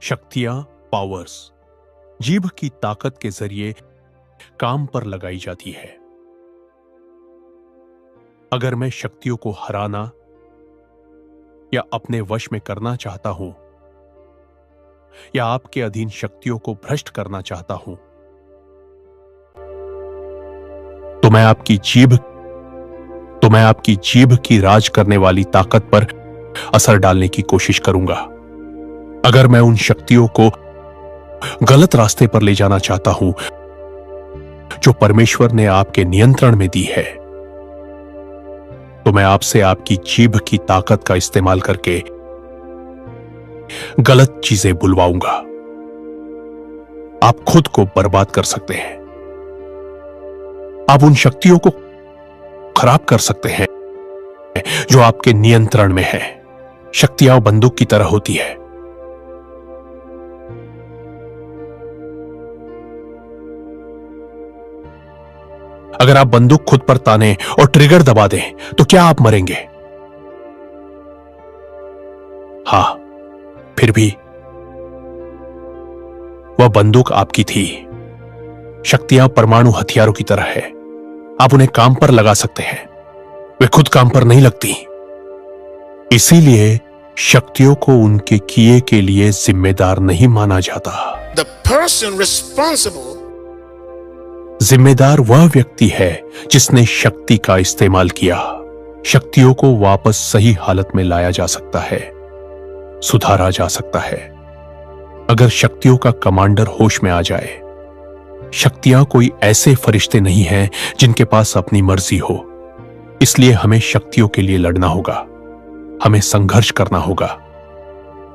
शक्तियां, पावर्स जीभ की ताकत के जरिए काम पर लगाई जाती है। अगर मैं शक्तियों को हराना या अपने वश में करना चाहता हूं या आपके अधीन शक्तियों को भ्रष्ट करना चाहता हूं, तो मैं आपकी जीभ की राज करने वाली ताकत पर असर डालने की कोशिश करूंगा। अगर मैं उन शक्तियों को गलत रास्ते पर ले जाना चाहता हूं जो परमेश्वर ने आपके नियंत्रण में दी है, तो मैं आपसे आपकी जीभ की ताकत का इस्तेमाल करके गलत चीजें बुलवाऊंगा। आप खुद को बर्बाद कर सकते हैं। आप उन शक्तियों को खराब कर सकते हैं जो आपके नियंत्रण में है। शक्तियां बंदूक की तरह होती है। अगर आप बंदूक खुद पर ताने और ट्रिगर दबा दें तो क्या आप मरेंगे? हां, फिर भी वह बंदूक आपकी थी। शक्तियां परमाणु हथियारों की तरह है। आप उन्हें काम पर लगा सकते हैं, वे खुद काम पर नहीं लगती। इसीलिए शक्तियों को उनके किए के लिए जिम्मेदार नहीं माना जाता। The person responsible जिम्मेदार वह व्यक्ति है जिसने शक्ति का इस्तेमाल किया। शक्तियों को वापस सही हालत में लाया जा सकता है, सुधारा जा सकता है, अगर शक्तियों का कमांडर होश में आ जाए। शक्तियां कोई ऐसे फरिश्ते नहीं हैं जिनके पास अपनी मर्जी हो। इसलिए हमें शक्तियों के लिए लड़ना होगा, हमें संघर्ष करना होगा।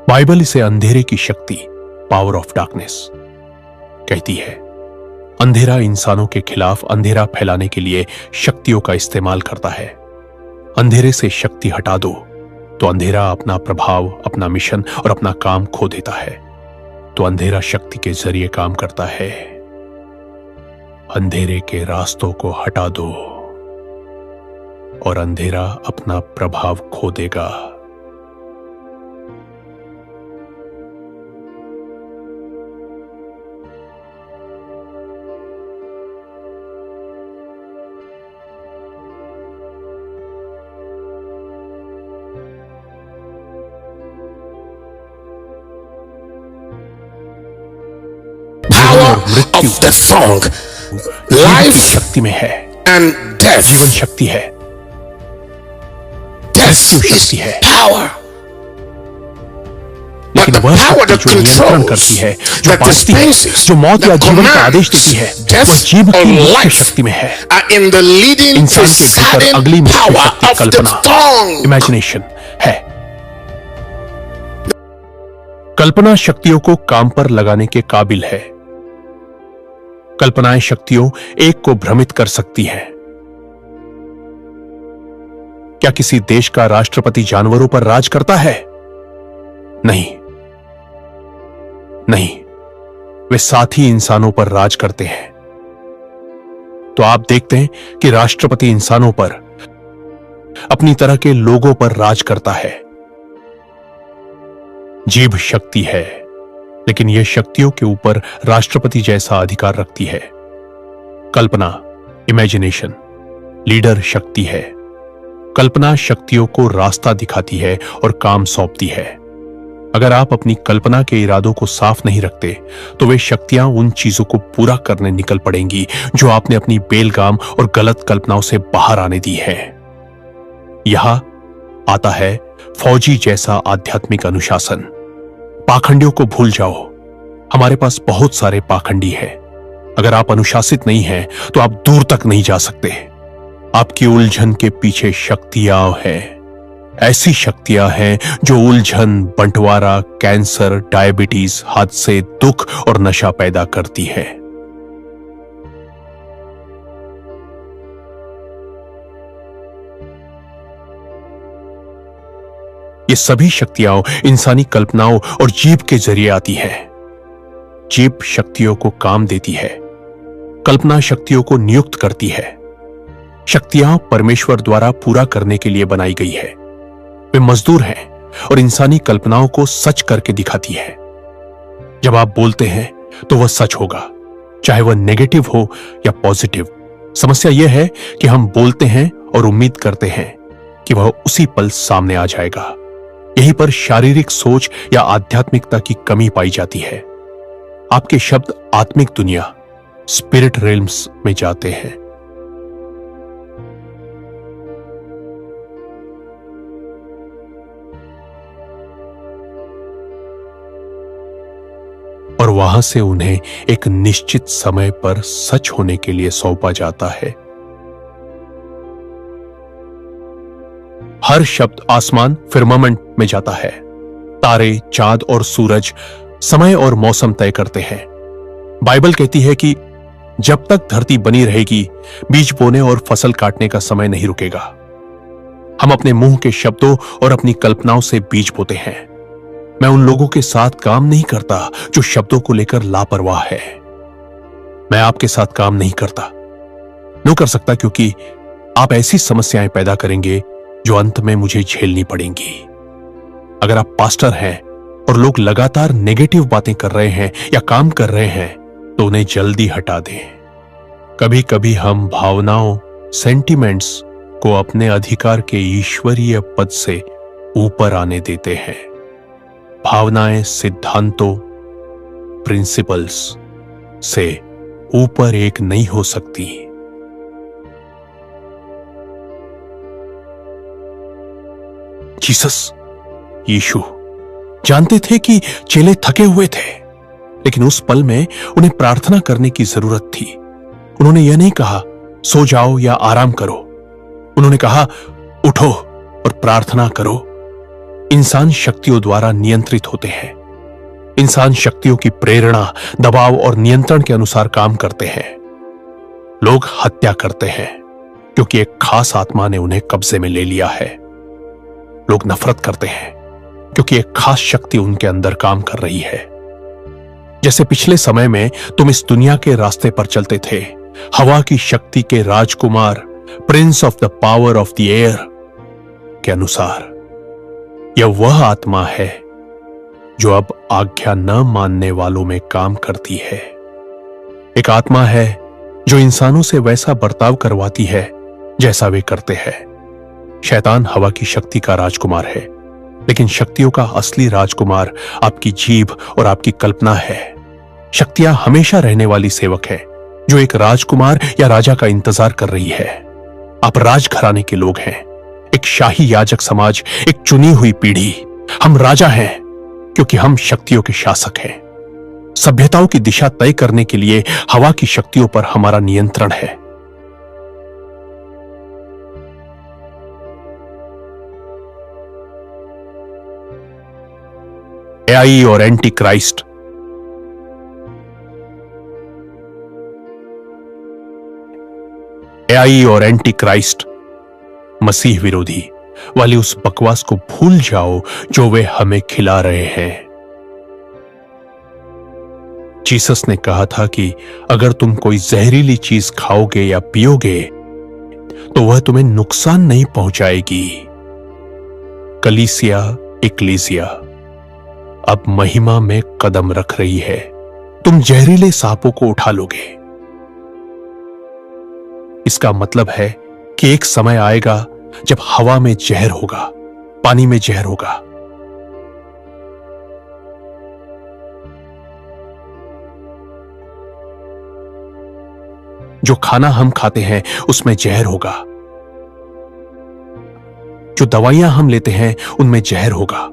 बाइबल इसे अंधेरे की शक्ति, पावर ऑफ डार्कनेस कहती है। अंधेरा इंसानों के खिलाफ अंधेरा फैलाने के लिए शक्तियों का इस्तेमाल करता है। अंधेरे से शक्ति हटा दो तो अंधेरा अपना प्रभाव, अपना मिशन और अपना काम खो देता है। तो अंधेरा शक्ति के जरिए काम करता है। अंधेरे के रास्तों को हटा दो और अंधेरा अपना प्रभाव खो देगा। power of the tongue, life शक्ति में है and death. जीवन शक्ति है, Death मृत्यु is शक्ति है। power. But लेकिन the वह power शक्ति that जो नियंत्रण controls, करती है, जो that बांटती है, dispenses, जो मौत या that जीवन का आदेश commands देती है, death वह जीभ or की मुख्य life शक्ति में है। are in the leading इंसान के भीतर presiding अगली मुख्य power शक्ति of the Kalpana, tongue. Imagination है। कल्पना शक्तियों को काम पर लगाने के काबिल है। कल्पनाएं शक्तियों एक को भ्रमित कर सकती हैं। क्या किसी देश का राष्ट्रपति जानवरों पर राज करता है? नहीं, नहीं, वे साथी इंसानों पर राज करते हैं। तो आप देखते हैं कि राष्ट्रपति इंसानों पर, अपनी तरह के लोगों पर राज करता है। जीभ शक्ति है, लेकिन यह शक्तियों के ऊपर राष्ट्रपति जैसा अधिकार रखती है। कल्पना, इमेजिनेशन, लीडर शक्ति है। कल्पना शक्तियों को रास्ता दिखाती है और काम सौंपती है। अगर आप अपनी कल्पना के इरादों को साफ नहीं रखते, तो वे शक्तियां उन चीजों को पूरा करने निकल पड़ेंगी जो आपने अपनी बेलगाम और गलत कल्पनाओं से बाहर आने दी है। यहां आता है फौजी जैसा आध्यात्मिक अनुशासन। पाखंडियों को भूल जाओ। हमारे पास बहुत सारे पाखंडी हैं। अगर आप अनुशासित नहीं हैं, तो आप दूर तक नहीं जा सकते। आपकी उलझन के पीछे शक्तियां हैं। ऐसी शक्तियां हैं जो उलझन, बंटवारा, कैंसर, डायबिटीज, हादसे, दुख और नशा पैदा करती हैं। ये सभी शक्तियां इंसानी कल्पनाओं और जीभ के जरिए आती हैं। जीभ शक्तियों को काम देती है, कल्पना शक्तियों को नियुक्त करती है। शक्तियां परमेश्वर द्वारा पूरा करने के लिए बनाई गई है। वे मजदूर हैं और इंसानी कल्पनाओं को सच करके दिखाती है। जब आप बोलते हैं तो वह सच होगा, चाहे वह नेगेटिव हो या पॉजिटिव। समस्या यह है कि हम बोलते हैं और उम्मीद करते हैं कि वह उसी पल सामने आ जाएगा। यहीं पर शारीरिक सोच या आध्यात्मिकता की कमी पाई जाती है। आपके शब्द आत्मिक दुनिया, स्पिरिट रेल्म्स में जाते हैं। और वहां से उन्हें एक निश्चित समय पर सच होने के लिए सौंपा जाता है। हर शब्द आसमान फिर्मामेंट में जाता है। तारे, चांद और सूरज समय और मौसम तय करते हैं। बाइबल कहती है कि जब तक धरती बनी रहेगी, बीज बोने और फसल काटने का समय नहीं रुकेगा। हम अपने मुंह के शब्दों और अपनी कल्पनाओं से बीज बोते हैं। मैं उन लोगों के साथ काम नहीं करता जो शब्दों को लेकर लापरवाह है। मैं आपके साथ काम नहीं करता, नहीं कर सकता, क्योंकि आप ऐसी समस्याएं पैदा करेंगे जो अंत में मुझे झेलनी पड़ेंगी। अगर आप पास्टर हैं और लोग लगातार नेगेटिव बातें कर रहे हैं या काम कर रहे हैं, तो उन्हें जल्दी हटा दें। कभी कभी हम भावनाओं, सेंटिमेंट्स को अपने अधिकार के ईश्वरीय पद से ऊपर आने देते हैं। भावनाएं सिद्धांतों, प्रिंसिपल्स से ऊपर एक नहीं हो सकती। जीसस, यीशु जानते थे कि चेले थके हुए थे, लेकिन उस पल में उन्हें प्रार्थना करने की जरूरत थी। उन्होंने यह नहीं कहा सो जाओ या आराम करो। उन्होंने कहा उठो और प्रार्थना करो। इंसान शक्तियों द्वारा नियंत्रित होते हैं। इंसान शक्तियों की प्रेरणा, दबाव और नियंत्रण के अनुसार काम करते हैं। लोग हत्या करते हैं क्योंकि एक खास आत्मा ने उन्हें कब्जे में ले लिया है। लोग नफरत करते हैं क्योंकि एक खास शक्ति उनके अंदर काम कर रही है। जैसे पिछले समय में तुम इस दुनिया के रास्ते पर चलते थे, हवा की शक्ति के राजकुमार, prince of the power of the air के अनुसार। यह वह आत्मा है जो अब आज्ञा न मानने वालों में काम करती है। एक आत्मा है जो इंसानों से वैसा बर्ताव करवाती है जैसा वे करते हैं। शैतान हवा की शक्ति का राजकुमार है, लेकिन शक्तियों का असली राजकुमार आपकी जीभ और आपकी कल्पना है। शक्तियां हमेशा रहने वाली सेवक है जो एक राजकुमार या राजा का इंतजार कर रही है। आप राजघराने के लोग हैं, एक शाही याजक समाज, एक चुनी हुई पीढ़ी। हम राजा हैं क्योंकि हम शक्तियों के शासक हैं। सभ्यताओं की दिशा तय करने के लिए हवा की शक्तियों पर हमारा नियंत्रण है। एआई और एंटी क्राइस्ट। एआई और एंटी क्राइस्ट, मसीह विरोधी वाली उस बकवास को भूल जाओ जो वे हमें खिला रहे हैं। जीसस ने कहा था कि अगर तुम कोई जहरीली चीज खाओगे या पियोगे तो वह तुम्हें नुकसान नहीं पहुंचाएगी। कलीसिया, इक्लेसिया अब महिमा में कदम रख रही है। तुम जहरीले सांपों को उठा लोगे। इसका मतलब है कि एक समय आएगा जब हवा में जहर होगा, पानी में जहर होगा। जो खाना हम खाते हैं उसमें जहर होगा। जो दवाइयां हम लेते हैं उनमें जहर होगा।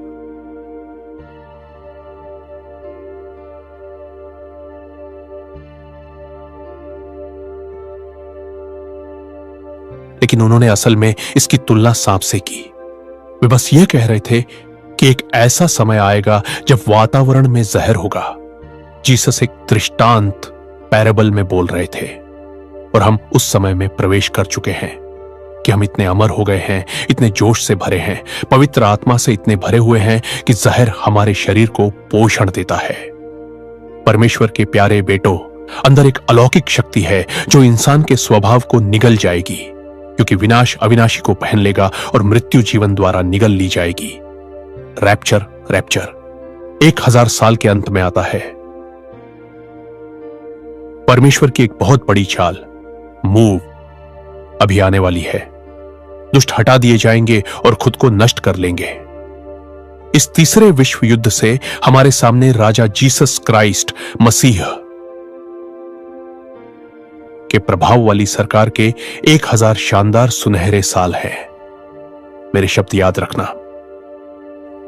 लेकिन उन्होंने असल में इसकी तुलना सांप से की। वे बस ये कह रहे थे कि एक ऐसा समय आएगा जब वातावरण में जहर होगा। जीसस एक दृष्टांत, पैराबल में बोल रहे थे, और हम उस समय में प्रवेश कर चुके हैं कि हम इतने अमर हो गए हैं, इतने जोश से भरे हैं, पवित्र आत्मा से इतने भरे हुए हैं कि जहर हमारे शरीर को पोषण देता है। परमेश्वर के प्यारे बेटों, अंदर एक अलौकिक शक्ति है जो इंसान के स्वभाव को निगल जाएगी, क्योंकि विनाश अविनाशी को पहन लेगा और मृत्यु जीवन द्वारा निगल ली जाएगी। रैप्चर 1000 साल के अंत में आता है। परमेश्वर की एक बहुत बड़ी चाल मूव अभी आने वाली है। दुष्ट हटा दिए जाएंगे और खुद को नष्ट कर लेंगे। इस तीसरे विश्व युद्ध से हमारे सामने राजा जीसस क्राइस्ट मसीह के प्रभाव वाली सरकार के 1000 शानदार सुनहरे साल हैं। मेरे शब्द याद रखना।